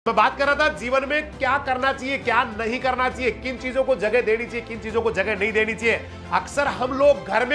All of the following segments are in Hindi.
मैं बात कर रहा था जीवन में क्या करना चाहिए, क्या नहीं करना चाहिए, किन चीजों को जगह देनी चाहिए, किन चीजों को जगह नहीं देनी चाहिए। अक्सर हम लोग घर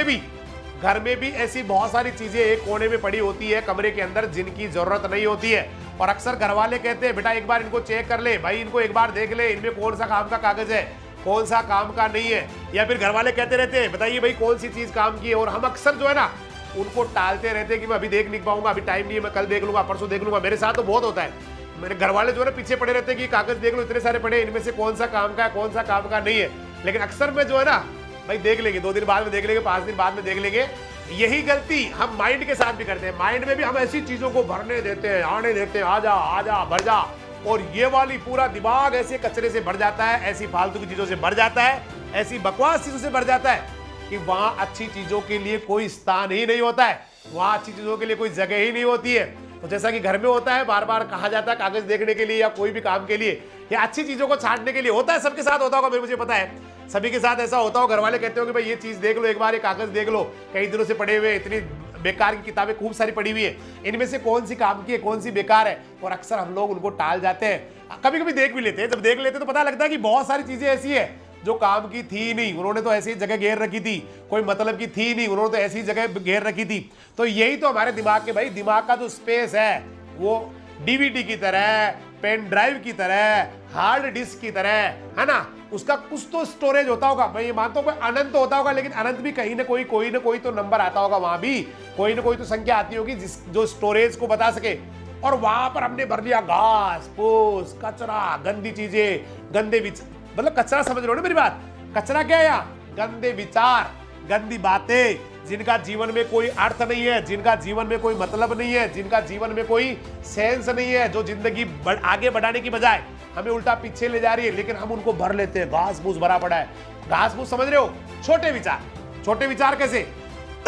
में भी ऐसी बहुत सारी चीजें एक कोने में पड़ी होती है कमरे के अंदर जिनकी जरूरत नहीं होती है, और अक्सर घर वाले कहते हैं बेटा एक बार इनको चेक कर ले, भाई इनको एक बार देख ले, इनमें कौन सा काम का कागज है, कौन सा काम का नहीं है। या फिर घर वाले कहते रहते हैं बताइए भाई कौन सी चीज काम की है, और हम अक्सर जो है ना उनको टालते रहते हैं कि मैं अभी देख नहीं पाऊंगा, अभी टाइम नहीं है, मैं कल देख लूंगा, परसों देख लूंगा। मेरे साथ तो बहुत होता है, मेरे घर वाले जो है ना पीछे पड़े रहते हैं कि कागज देख लो, इतने सारे पड़े, इनमें से कौन सा काम का है, कौन सा काम का नहीं है। लेकिन अक्सर में जो है ना भाई देख लेंगे, 2 दिन बाद में देख लेंगे, 5 दिन बाद में देख लेंगे। यही गलती हम माइंड के साथ भी करते हैं। माइंड में भी हम ऐसी चीजों को भरने देते हैं, आने देते हैं, आजा आजा भर जा, और ये वाली पूरा दिमाग ऐसे कचरे से भर जाता है, ऐसी फालतू की चीजों से भर जाता है, ऐसी बकवास चीजों से भर जाता है कि वहां अच्छी चीजों के लिए कोई स्थान ही नहीं होता है, वहां अच्छी चीजों के लिए कोई जगह ही नहीं होती है। तो जैसा कि घर में होता है, बार बार कहा जाता है कागज देखने के लिए या कोई भी काम के लिए या अच्छी चीजों को छांटने के लिए, होता है, सबके साथ होता होगा, मुझे पता है सभी के साथ ऐसा होता हो। घर वाले कहते हो कि भाई ये चीज देख लो एक बार, ये कागज देख लो, कई दिनों से पड़े हुए, इतनी बेकार की किताबें खूब सारी पड़ी हुई है, इनमें से कौन सी काम की है, कौन सी बेकार है, और अक्सर हम लोग उनको टाल जाते हैं। कभी कभी देख भी लेते हैं, जब देख लेते हैं तो पता लगता है कि बहुत सारी चीजें ऐसी है जो काम की थी नहीं, उन्होंने तो ऐसी जगह घेर रखी थी, कोई मतलब की थी नहीं, उन्होंने तो ऐसी जगह घेर रखी थी। तो यही तो हमारे दिमाग के, भाई दिमाग का जो स्पेस है वो डीवीडी की तरह, पेन ड्राइव की तरह, हार्ड डिस्क की तरह है ना, उसका कुछ तो स्टोरेज होता होगा। मैं ये मानता हूं अनंत होता होगा, लेकिन अनंत भी कहीं ना कोई तो नंबर आता होगा, वहां भी कोई ना कोई तो संख्या आती होगी जो स्टोरेज को बता सके। और वहां पर हमने भर लिया घास फूस, कचरा, गंदी चीजें, गंदे मतलब कचरा, समझ रहे हो ना मेरी बात? कचरा क्या है यहाँ? गंदे विचार, गंदी बातें, जिनका जीवन में कोई अर्थ नहीं है, जिनका जीवन में कोई मतलब नहीं है, जिनका जीवन में कोई सेंस नहीं है, जो जिंदगी आगे बढ़ाने की बजाय हमें उल्टा पीछे ले जा रही है, लेकिन हम उनको भर लेते हैं। घास फूस भरा पड़ा है, घास फूस, समझ रहे हो? छोटे विचार, छोटे विचार कैसे?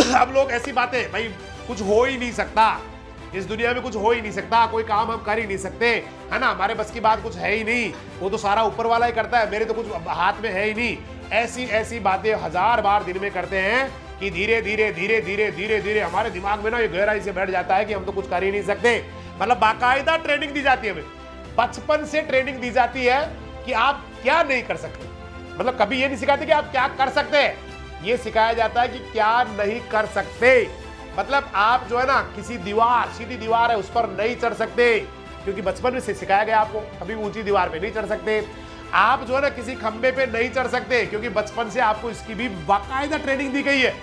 हम लोग ऐसी बातें, भाई कुछ हो ही नहीं सकता इस दुनिया में, कुछ हो ही नहीं सकता, कोई काम हम कर ही नहीं सकते, है ना, हमारे बस की बात कुछ है ही नहीं, वो तो सारा ऊपर वाला ही करता है, मेरे तो कुछ हाथ में है ही नहीं। ऐसी ऐसी बातें 1000 बार दिन में करते हैं कि धीरे धीरे धीरे धीरे धीरे धीरे हमारे दिमाग में ना ये गहराई से बैठ जाता है कि हम तो कुछ कर ही नहीं सकते। मतलब बाकायदा ट्रेनिंग दी जाती है हमें, बचपन से ट्रेनिंग दी जाती है कि आप क्या नहीं कर सकते। मतलब कभी ये नहीं सिखाते कि आप क्या कर सकते हैं, ये सिखाया जाता है कि क्या नहीं कर सकते। मतलब आप जो है ना किसी दीवार, सीधी दीवार है, उस पर नहीं चढ़ सकते, क्योंकि बचपन में से सिखाया गया आपको कभी ऊंची दीवार पे नहीं चढ़ सकते। आप जो है ना किसी खंबे पे नहीं चढ़ सकते, क्योंकि बचपन से आपको इसकी भी बाकायदा ट्रेनिंग दी गई है,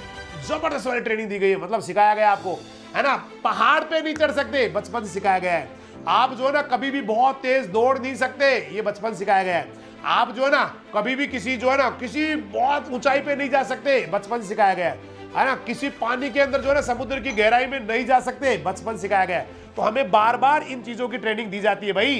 जबरदस्त वाली ट्रेनिंग दी गई है, मतलब सिखाया गया आपको, है ना। पहाड़ पे नहीं चढ़ सकते, बचपन से सिखाया गया है। आप जो है ना कभी भी बहुत तेज दौड़ नहीं सकते, ये बचपन सिखाया गया है। आप जो है ना कभी भी किसी जो है ना किसी बहुत ऊंचाई पे नहीं जा सकते, बचपन से सिखाया गया है ना। किसी पानी के अंदर जो है ना समुद्र की गहराई में नहीं जा सकते, बचपन सिखाया गया है। तो हमें बार बार इन चीजों की ट्रेनिंग दी जाती है भाई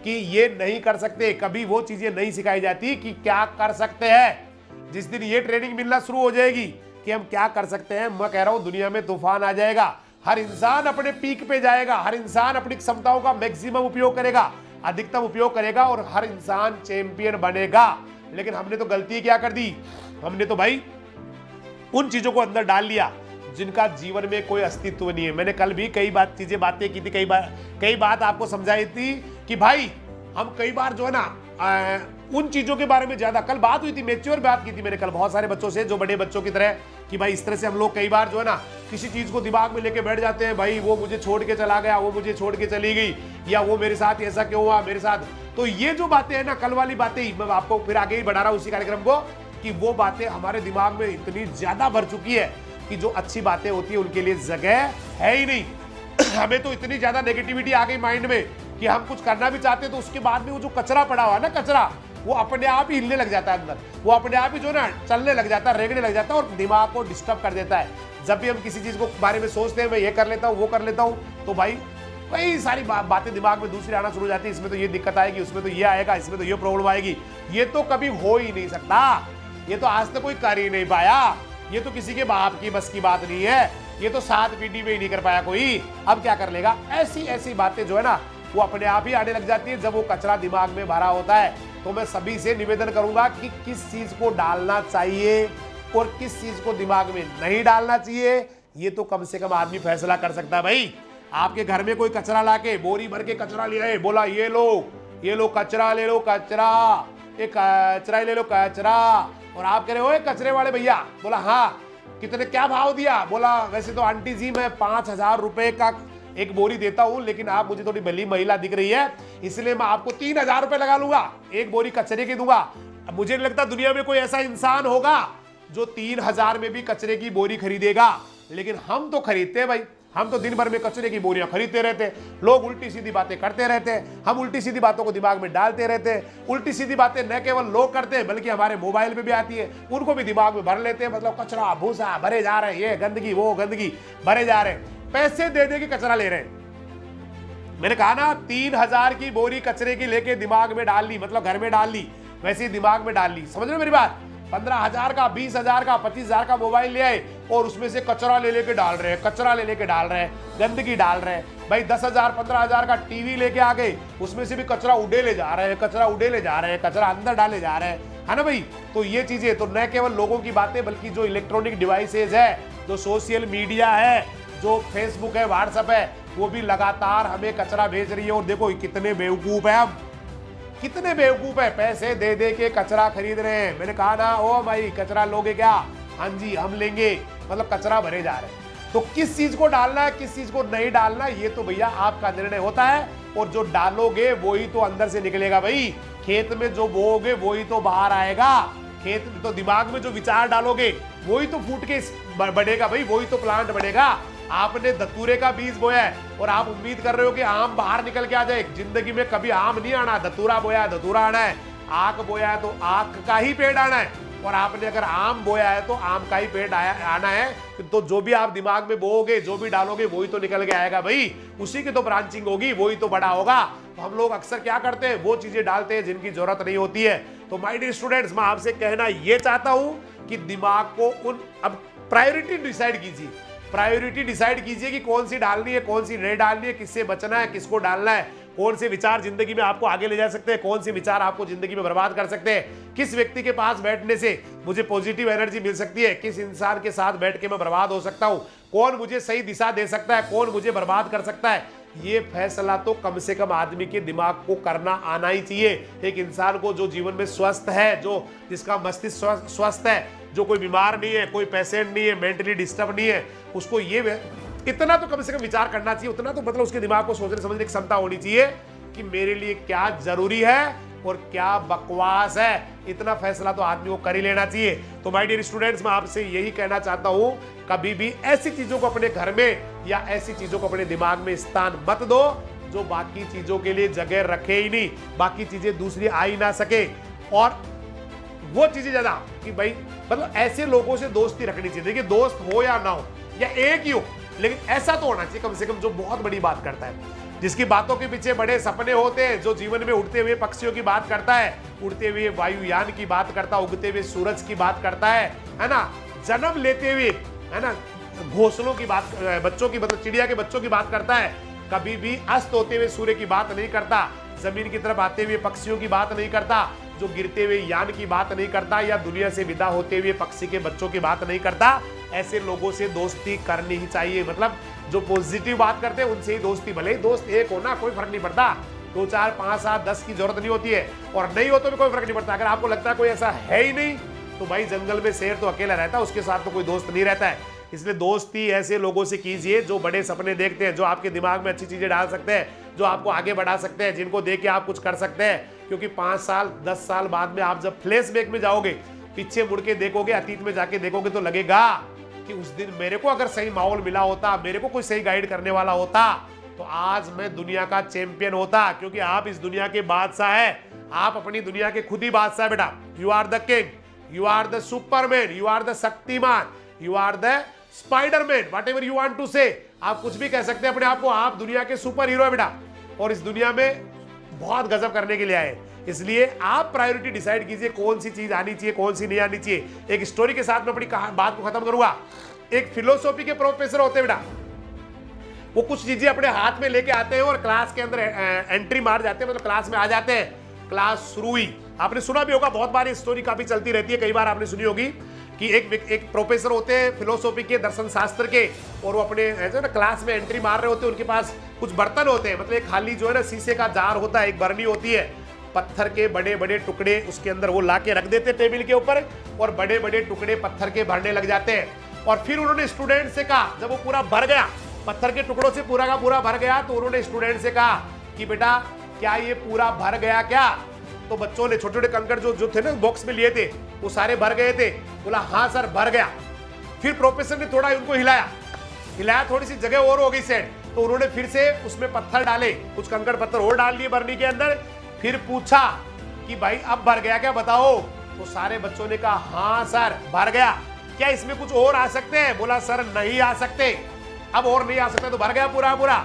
कि ये नहीं कर सकते, कभी वो चीजें नहीं सिखाई जाती कि क्या कर सकते हैं। जिस दिन ये ट्रेनिंग मिलना शुरू हो जाएगी कि हम क्या कर सकते हैं, मैं कह रहा हूं दुनिया में तूफान आ जाएगा। हर इंसान अपने पीक पे जाएगा, हर इंसान अपनी क्षमताओं का मैक्सिमम उपयोग करेगा, अधिकतम उपयोग करेगा, और हर इंसान चैंपियन बनेगा। लेकिन हमने तो गलती क्या कर दी, हमने तो भाई उन चीजों को अंदर डाल लिया जिनका जीवन में कोई अस्तित्व नहीं है। मैंने कल भी कई बातें की थी, कई बात आपको समझाई थी कि भाई हम कई बार जो है ना उन चीजों के बारे में ज्यादा, कल बात हुई थी, मैच्योर बात की थी मैंने कल बहुत सारे बच्चों से, जो बड़े बच्चों की तरह, कि भाई इस तरह से हम लोग कई बार जो है ना किसी चीज को दिमाग में लेके बैठ जाते हैं, भाई वो मुझे छोड़ के चला गया, वो मुझे छोड़ के चली गई, या वो मेरे साथ ऐसा क्यों हुआ मेरे साथ। तो ये जो बातें है ना, कल वाली बातें ही मैं आपको फिर आगे ही बढ़ा रहा हूं उसी कार्यक्रम को, कि वो बातें हमारे दिमाग में इतनी ज्यादा भर चुकी है कि जो अच्छी बातें होती है उनके लिए जगह है ही नहीं। हमें तो इतनी ज्यादा नेगेटिविटी आ गई माइंड में कि हम कुछ करना भी चाहते हैं, तो उसके बाद में वो जो कचरा पड़ा हुआ है ना, कचरा, वो अपने आप ही हिलने लग जाता है अंदर, वो अपने आप ही जो ना चलने लग जाता है, रेंगने लग जाता है, और दिमाग को डिस्टर्ब कर देता है। जब भी हम किसी चीज को बारे में सोचते हैं, मैं ये कर लेता हूँ, वो कर लेता हूँ, तो भाई कई सारी बातें दिमाग में दूसरी आना शुरू हो जाती है। इसमें तो ये दिक्कत आएगी, उसमें तो ये आएगा, इसमें तो ये प्रॉब्लम आएगी। ये तो कभी हो ही नहीं सकता, ये तो आज तक कोई कर ही नहीं पाया, ये तो किसी के बाप की बस की बात नहीं है, ये तो 7 पीढ़ी में ही नहीं कर पाया कोई, अब क्या कर लेगा। ऐसी ऐसी बातें जो है ना वो अपने आप ही आने लग जाती है जब वो कचरा दिमाग में भरा होता है। तो मैं सभी से निवेदन करूंगा कि किस चीज को डालना चाहिए और किस चीज को दिमाग में नहीं डालना चाहिए, ये तो कम से कम आदमी फैसला कर सकता है। भाई आपके घर में कोई कचरा लाके बोरी भर के कचरा ले आए, बोला ये लो ये लो कचरा ले लो, कचरा, ये कचरा ले लो, कचरा। और आप कह रहे हो कचरे वाले भैया, बोला हाँ कितने, क्या भाव दिया? बोला वैसे तो आंटी जी मैं 5,000 रुपए का एक बोरी देता हूं, लेकिन आप मुझे थोड़ी भली महिला दिख रही है, इसलिए मैं आपको 3,000 रुपए लगा लूंगा, एक बोरी कचरे की दूंगा। अब मुझे नहीं लगता दुनिया में कोई ऐसा इंसान होगा जो 3,000 में भी कचरे की बोरी खरीदेगा, लेकिन हम तो खरीदते हैं भाई। हम तो दिन भर में कचरे की बोरियां खरीदते रहते हैं। लोग उल्टी सीधी बातें करते रहते हैं, हम उल्टी सीधी बातों को दिमाग में डालते रहते हैं। उल्टी सीधी बातें न केवल लोग करते हैं बल्कि हमारे मोबाइल में भी आती है, उनको भी दिमाग में भर लेते हैं। मतलब कचरा भूसा भरे जा रहे हैं, ये गंदगी वो गंदगी भरे जा रहे हैं, पैसे दे दे के कचरा ले रहे हैं। मैंने कहा ना 3,000 की बोरी कचरे की लेके दिमाग में डाल ली, मतलब घर में डाल ली, वैसे ही दिमाग में डाल ली। समझ रहे हो मेरी बात? 15,000 का, 20,000 का, 25,000 का मोबाइल ले आए और उसमें से कचरा ले लेके डाल रहे हैं, कचरा ले लेके डाल रहे हैं, गंदगी डाल रहे हैं। भाई 10,000 15,000 का टीवी लेके आ गए, उसमें से भी कचरा उड़े ले जा रहे हैं, कचरा उड़े ले जा रहे हैं, कचरा अंदर डाले जा रहे हैं, है ना भाई? तो ये चीजें तो न केवल लोगों की बातें बल्कि जो इलेक्ट्रॉनिक डिवाइसेज है, जो सोशल मीडिया है, जो फेसबुक है, व्हाट्सएप है, वो भी लगातार हमें कचरा भेज रही है। और देखो कितने बेवकूफ है, हम कितने बेवकूफ है, पैसे दे दे के कचरा खरीद रहे हैं। मैंने कहा ना ओ भाई कचरा लोगे क्या? हाँ जी हम लेंगे, मतलब कचरा भरे जा रहे हैं। तो किस चीज को डालना है किस चीज को नहीं डालना, ये तो भैया आपका निर्णय होता है। और जो डालोगे वही तो अंदर से निकलेगा भाई। खेत में जो बोओगे वही तो बाहर आएगा। खेत में तो दिमाग में जो विचार डालोगे वही तो फूट के बढ़ेगा भाई, वही तो प्लांट बढ़ेगा। आपने धतूरे का बीज बोया है और आप उम्मीद कर रहे हो कि आम बाहर निकल के आ जाए। जिंदगी में कभी आम नहीं आना, धतूरा बोया है धतूरा आना है, आक बोया है तो आक का ही पेड़ आना है। और आपने अगर आम बोया है तो आम का ही पेड़ आना है। तो जो भी आप दिमाग में बोओगे, जो भी डालोगे वही तो निकल के आएगा भाई, उसी की तो ब्रांचिंग होगी, वही तो बड़ा होगा। तो हम लोग अक्सर क्या करते हैं, वो चीजें डालते हैं जिनकी जरूरत नहीं होती है। तो माय डियर स्टूडेंट्स, मैं आपसे कहना ये चाहता हूं कि दिमाग को अब प्रायोरिटी डिसाइड कीजिए। प्रायोरिटी डिसाइड कीजिए कि कौन सी डालनी है, कौन सी नहीं डालनी है, किससे बचना है, किसको डालना है, कौन से विचार जिंदगी में आपको आगे ले जा सकते हैं, कौन से विचार आपको जिंदगी में बर्बाद कर सकते हैं, किस व्यक्ति के पास बैठने से मुझे पॉजिटिव एनर्जी मिल सकती है, किस इंसान के साथ बैठ के मैं बर्बाद हो सकता हूं, कौन मुझे सही दिशा दे सकता है, कौन मुझे बर्बाद कर सकता है। ये फैसला तो कम से कम आदमी के दिमाग को करना आना ही चाहिए। एक इंसान को जो जीवन में स्वस्थ है, जो जिसका मस्तिष्क स्वस्थ है, जो कोई बीमार नहीं है, कोई पेशेंट नहीं है, मेंटली डिस्टर्ब नहीं है, उसको ये इतना तो कम से कम विचार करना चाहिए, उतना तो मतलब उसके दिमाग को सोचने समझने की क्षमता होनी चाहिए कि मेरे लिए क्या जरूरी है और क्या बकवास है। इतना फैसला तो आदमी को कर ही लेना चाहिए। तो माय डियर स्टूडेंट्स, मैं आपसे यही कहना चाहता हूं, कभी भी ऐसी चीजों को अपने घर में या ऐसी चीजों को अपने दिमाग में स्थान मत दो जो बाकी चीजों के लिए जगह रखे ही नहीं, बाकी चीजें दूसरी आ ही ना सके। और वो चीजें ज्यादा कि भाई मतलब ऐसे लोगों से दोस्ती रखनी चाहिए। देखिए दोस्त हो या ना हो या एक ही हो, लेकिन ऐसा तो होना चाहिए कम से कम जो बहुत बड़ी बात करता है, जिसकी बातों के पीछे बड़े सपने होते हैं, जो जीवन में उड़ते हुए पक्षियों की बात करता है, उड़ते हुए वायुयान की बात करता है, उगते हुए सूरज की बात करता है ना, जन्म लेते हुए, है ना, घोंसलों की बात, बच्चों की मतलब चिड़िया के बच्चों की बात करता है, कभी भी अस्त होते हुए सूर्य की बात नहीं करता, जमीन की तरफ आते हुए पक्षियों की बात नहीं करता, जो गिरते हुए यान की बात नहीं करता, या दुनिया से विदा होते हुए पक्षी के बच्चों की बात नहीं करता। ऐसे लोगों से दोस्ती करनी ही चाहिए। मतलब जो पॉजिटिव बात करते हैं उनसे ही दोस्ती, भले ही दोस्त एक हो ना, कोई फर्क नहीं पड़ता, 2 4 5 7 10 की जरूरत नहीं होती है, और नहीं हो तो भी कोई फर्क नहीं पड़ता। अगर आपको लगता है कोई ऐसा है ही नहीं, तो भाई जंगल में शेर तो अकेला रहता है, उसके साथ तो कोई दोस्त नहीं रहता है। इसलिए दोस्ती ऐसे लोगों से कीजिए जो बड़े सपने देखते हैं, जो आपके दिमाग में अच्छी चीजें डाल सकते हैं, जो आपको आगे बढ़ा सकते हैं, जिनको देख के आप कुछ कर सकते हैं। क्योंकि 5 साल 10 साल बाद में आप जब फ्लैशबैक में जाओगे, पीछे मुड़ के देखोगे, अतीत में जाके देखोगे, तो लगेगा कि उस दिन मेरे को अगर सही माहौल मिला होता, मेरे को कोई सही गाइड करने वाला होता, तो आज मैं दुनिया का चैंपियन होता। क्योंकि आप इस दुनिया के बादशाह हैं, आप अपनी दुनिया के खुद ही बादशाह बेटा। You are the king, you are the superman, you are the Shaktimaan, you are the spiderman, whatever you want to say. आप कुछ भी कह सकते हैं अपने आप को, आप दुनिया के सुपर हीरो है बेटा, और इस दुनिया में बहुत गजब करने के लिए आए। इसलिए आप प्रायोरिटी डिसाइड कीजिए, कौन सी चीज आनी चाहिए, कौन सी नहीं आनी चाहिए। एक स्टोरी के साथ मैं अपनी बात को खत्म करूंगा। एक फिलोसॉफी के प्रोफेसर होते हैं बेटा, वो कुछ चीजें अपने हाथ में लेके आते हैं और क्लास के अंदर एंट्री मार जाते हैं, मतलब क्लास में आ जाते हैं। क्लास शुरू हुई, आपने सुना भी होगा, बहुत बार ये स्टोरी काफी चलती रहती है, कई बार आपने सुनी होगी कि एक प्रोफेसर होते हैं फिलोसॉफी के, दर्शन शास्त्र के, और वो अपने ऐसे ना क्लास में एंट्री मार रहे होते हैं, उनके पास कुछ बर्तन होते हैं, मतलब एक खाली जो है ना शीशे का जार होता है, एक बरनी होती है, पत्थर के बड़े बड़े टुकड़े उसके अंदर वो ला के रख देते टेबल के ऊपर, और बड़े बड़े टुकड़े पत्थर के भरने लग जाते हैं। और फिर उन्होंने स्टूडेंट से कहा, जब वो पूरा भर गया, पत्थर के टुकड़ों से पूरा का पूरा भर गया, तो उन्होंने स्टूडेंट से कहा कि बेटा क्या ये पूरा भर गया क्या? तो बच्चों ने छोटे छोटे कंकड़ जो थे ना बॉक्स में लिए थे, वो सारे भर गए थे। बोला हाँ सर भर गया। फिर प्रोफेसर ने थोड़ा उनको हिलाया, थोड़ी सी जगह और हो गई सेट, तो उन्होंने फिर से उसमें पत्थर डाले, कुछ कंकड़ पत्थर और डाल दिए बरनी के अंदर। फिर पूछा कि भाई अब भर गया क्या बताओ? तो सारे बच्चों ने कहा हाँ सर भर गया। क्या इसमें कुछ और आ सकते हैं? बोला सर नहीं आ सकते, अब और नहीं आ सकते, तो भर गया पूरा पूरा।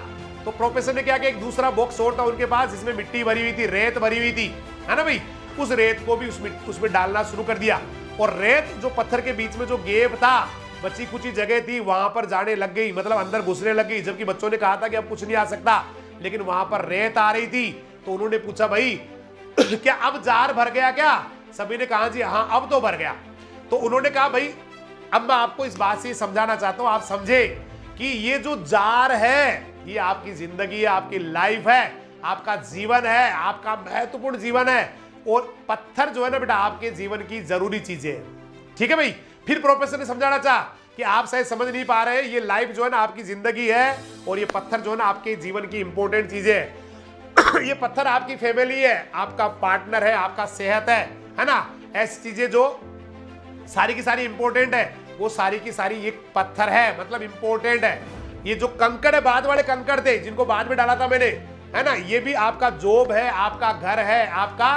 तो प्रोफेसर ने क्या किया, एक दूसरा बॉक्स और था उनके पास, जिसमें मिट्टी भरी हुई थी, रेत भरी हुई थी, है ना भाई, उस रेत को भी उसमें डालना शुरू कर दिया। और रेत जो पत्थर के बीच में जो गैप था, बची कुछ जगह थी, वहां पर जाने लग गई, मतलब अंदर घुसने लग गई, जबकि बच्चों ने कहा था कि अब कुछ नहीं आ सकता, लेकिन वहां पर रेत आ रही थी। तो उन्होंने पूछा भाई क्या अब जार भर गया क्या? सभी ने कहा जी हाँ अब तो भर गया। तो उन्होंने कहा भाई अब मैं आपको इस बात से समझाना चाहता हूं, आप समझे कि ये जो जार है ये आपकी जिंदगी है, आपकी लाइफ है, आपका जीवन है, आपका महत्वपूर्ण जीवन है, और पत्थर जो है ना बेटा आपके जीवन की जरूरी चीजें हैं। ठीक है भाई। फिर प्रोफेसर ने समझाना चाहा कि आप शायद समझ नहीं पा रहे, ये लाइफ जो है ना आपकी जिंदगी है, और ये पत्थर जो है ना आपके जीवन की इंपॉर्टेंट चीजें है। ये पत्थर आपकी फैमिली है, आपका पार्टनर है, आपका सेहत है ना, ऐसी चीजें जो सारी की सारी इंपॉर्टेंट है, वो सारी की सारी ये पत्थर है, मतलब इंपॉर्टेंट है। ये जो कंकड़ है, बाद वाले कंकड़ थे जिनको बाद में डाला था मैंने, है ना, ये भी आपका जॉब है, आपका घर है, आपका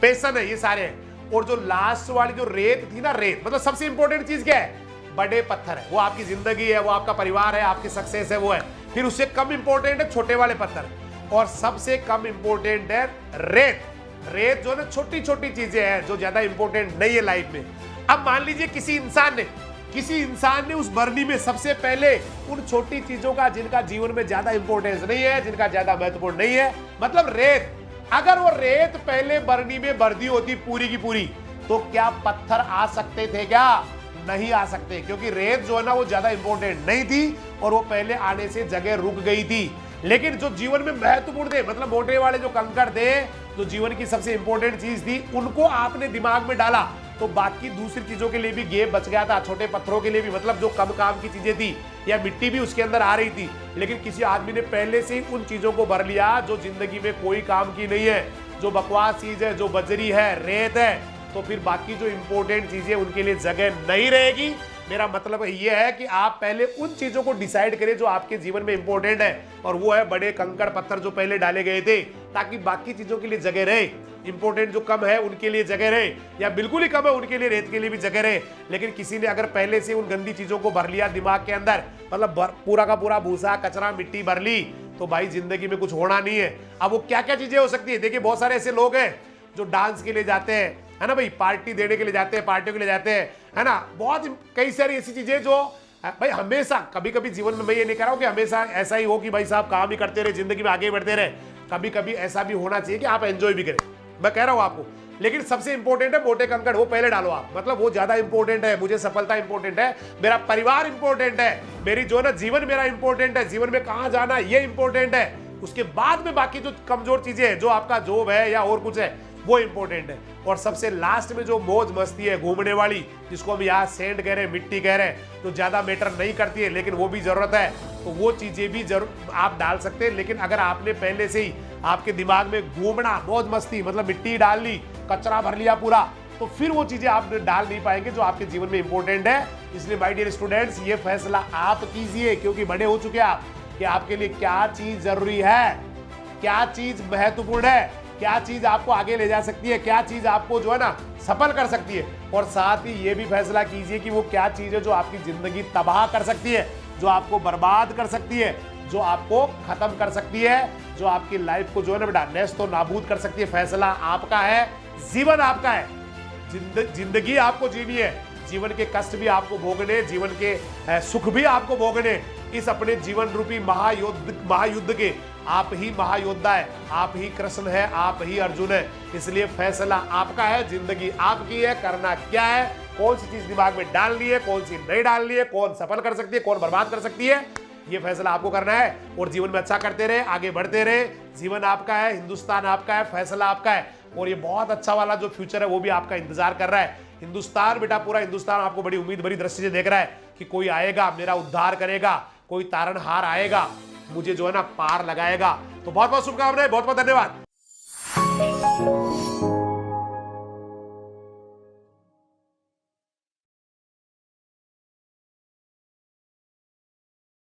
पैशन है, ये सारे हैं। और जो लास्ट वाली जो रेत थी ना, रेत मतलब सबसे इंपॉर्टेंट चीज क्या है? बड़े पत्थर है, वो आपकी जिंदगी है, वो आपका परिवार है, आपकी सक्सेस है, वो है। फिर उससे कम इंपॉर्टेंट है छोटे वाले पत्थर, और सबसे कम इंपॉर्टेंट है रेत। रेत जो ना छोटी छोटी चीजें हैं जो ज्यादा इंपॉर्टेंट नहीं है लाइफ में। अब मान लीजिए किसी इंसान ने उस बरनी में सबसे पहले उन छोटी चीजों का जिनका जीवन में ज्यादा इंपॉर्टेंस नहीं है, जिनका ज्यादा महत्वपूर्ण नहीं है, मतलब रेत, अगर वो रेत पहले बरनी में भर दी होती पूरी की पूरी, तो क्या पत्थर आ सकते थे? क्या नहीं आ सकते, क्योंकि रेत जो है ना वो ज्यादा इंपॉर्टेंट नहीं थी, और वो पहले आने से जगह रुक गई थी। लेकिन जो जीवन में महत्वपूर्ण थे, मतलब मोटे वाले जो कंकड़ थे, जो जीवन की सबसे इंपॉर्टेंट चीज थी, उनको आपने दिमाग में डाला, तो बाकी दूसरी चीजों के लिए भी गैप बच गया था, छोटे पत्थरों के लिए भी, मतलब जो कम काम की चीजें थी, या मिट्टी भी उसके अंदर आ रही थी। लेकिन किसी आदमी ने पहले से ही उन चीजों को भर लिया जो जिंदगी में कोई काम की नहीं है, जो बकवास चीज है, जो बजरी है, रेत है, तो फिर बाकी जो इंपॉर्टेंट चीजें उनके लिए जगह नहीं रहेगी। मेरा मतलब ये है कि आप पहले उन चीजों को डिसाइड करें जो आपके जीवन में इंपॉर्टेंट है, और वो है बड़े कंकड़ पत्थर जो पहले डाले गए थे, ताकि बाकी चीजों के लिए जगह रहे। इंपॉर्टेंट जो कम है उनके लिए जगह रहे, या बिल्कुल ही कम है उनके लिए रेत के लिए भी जगह रहे। लेकिन किसी ने अगर पहले से उन गंदी चीजों को भर लिया दिमाग के अंदर, मतलब पूरा का पूरा भूसा कचरा मिट्टी भर ली, तो भाई जिंदगी में कुछ होना नहीं है। अब वो क्या क्या चीजें हो सकती है? देखिए बहुत सारे ऐसे लोग हैं जो डांस के लिए जाते हैं, है ना भाई, पार्टी देने के लिए जाते हैं, पार्टियों के लिए जाते हैं, है ना, बहुत कई सारी ऐसी चीजें जो भाई हमेशा, कभी कभी जीवन में मैं ये नहीं कह रहा हूं कि हमेशा ऐसा ही हो कि भाई साहब काम ही करते रहे, जिंदगी में आगे बढ़ते रहे। कभी कभी ऐसा भी होना चाहिए कि आप एंजॉय भी करें, मैं कह रहा हूं आपको। लेकिन सबसे इंपॉर्टेंट है मोटे कंकड़, वो पहले डालो आप, मतलब वो ज्यादा इंपॉर्टेंट है। मुझे सफलता इंपॉर्टेंट है, मेरा परिवार इंपॉर्टेंट है, मेरी जो है ना जीवन मेरा इंपॉर्टेंट है, जीवन में कहां जाना ये इंपॉर्टेंट है। उसके बाद में बाकी जो कमजोर चीजें हैं, जो आपका जॉब है या और कुछ है, वो इंपॉर्टेंट है। और सबसे लास्ट में जो मौज मस्ती है घूमने वाली, जिसको हम यहाँ सेंड कह रहे हैं, मिट्टी कह रहे हैं, तो ज्यादा मैटर नहीं करती है, लेकिन वो भी जरूरत है, तो वो चीजें भी जरूर आप डाल सकते हैं। लेकिन अगर आपने पहले से ही आपके दिमाग में घूमना, मौज मस्ती, मतलब मिट्टी डाल ली, कचरा भर लिया पूरा, तो फिर वो चीजें आप डाल नहीं पाएंगे जो आपके जीवन में इंपॉर्टेंट है। इसलिए माय डियर स्टूडेंट्स, ये फैसला आप कीजिए, क्योंकि बड़े हो चुके हैं आप, कि आपके लिए क्या चीज जरूरी है, क्या चीज महत्वपूर्ण है, क्या चीज आपको आगे ले जा सकती है, क्या चीज आपको जो है ना सफल कर सकती है। और साथ ही ये भी फैसला कीजिए कि वो क्या चीज है जो आपकी जिंदगी तबाह कर सकती है, जो आपको बर्बाद कर सकती है, जो आपको खत्म कर सकती है, जो आपकी लाइफ को जो है ना बेटा नेस्त तो नाबूद कर सकती है। फैसला आपका है, जीवन आपका है, जिंदगी आपको जीनी है, जीवन के कष्ट भी आपको भोगने, जीवन के सुख भी आपको भोगने। इस अपने जीवन रूपी महायुद्ध के आप ही महायोद्धा है, आप ही कृष्ण है, आप ही अर्जुन है। इसलिए फैसला आपका है, जिंदगी आपकी है, करना क्या है कौन सी चीज दिमाग में डालनी है, कौन सी नहीं डालनी है, कौन सफल कर सकती है, कौन बर्बाद कर सकती है, ये फैसला आपको करना है। और जीवन में अच्छा करते रहे, आगे बढ़ते रहे। जीवन आपका है, हिंदुस्तान आपका है, फैसला आपका है। और ये बहुत अच्छा वाला जो फ्यूचर है वो भी आपका इंतजार कर रहा है। हिंदुस्तान बेटा, पूरा हिंदुस्तान आपको बड़ी उम्मीद भरी दृष्टि से देख रहा है कि कोई आएगा, मेरा उद्धार करेगा, कोई तारणहार आएगा, मुझे जो है ना पार लगाएगा। तो बहुत बहुत शुभकामनाएं, बहुत बहुत धन्यवाद।